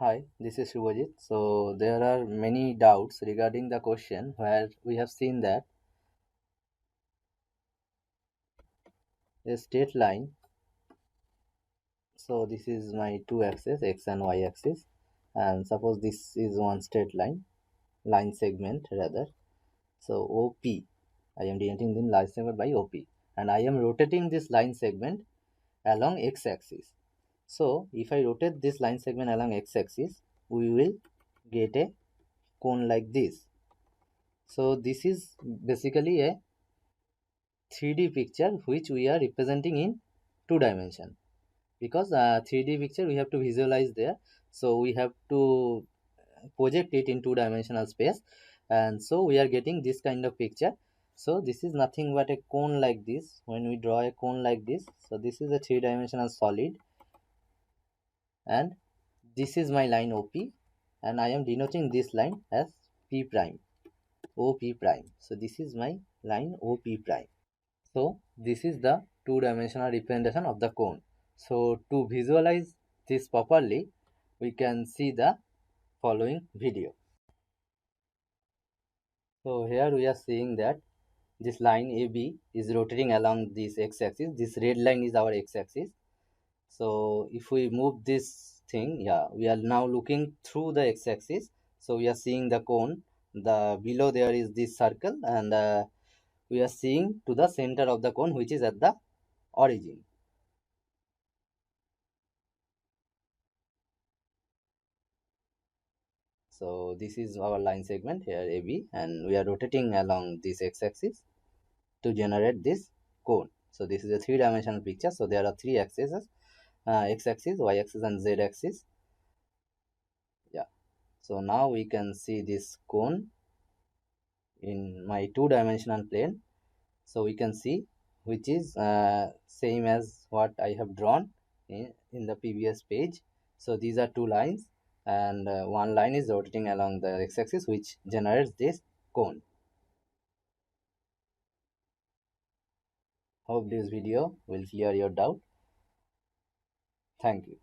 Hi, this is Shubhajit. So there are many doubts regarding the question where we have seen that a straight line. So this is my two axes, x and y axis, and suppose this is one straight line segment rather. So OP, I am denoting the line segment by OP, and I am rotating this line segment along x axis. So if I rotate this line segment along x axis, we will get a cone like this. So this is basically a 3D picture which we are representing in two dimension, because 3D picture we have to visualize there, so we have to project it in two-dimensional space, and so we are getting this kind of picture. So this is nothing but a cone like this. When we draw a cone like this, so this is a three-dimensional solid, and this is my line OP, and I am denoting this line as P prime, OP prime. So this is my line OP prime. So this is the two-dimensional representation of the cone. So to visualize this properly, we can see the following video. So here we are seeing that this line AB is rotating along this x-axis. This red line is our x-axis. So if we move this thing, yeah, we are now looking through the x-axis. So we are seeing the cone. The below there is this circle, and we are seeing to the center of the cone, which is at the origin. So this is our line segment here AB, and we are rotating along this x-axis to generate this cone. So this is a three-dimensional picture. So there are three axes, x-axis, y-axis, and z-axis. Yeah. So now we can see this cone in my two-dimensional plane. So we can see which is same as what I have drawn in the previous page. So these are two lines, and one line is rotating along the x-axis, which generates this cone. Hope this video will clear your doubt. Thank you.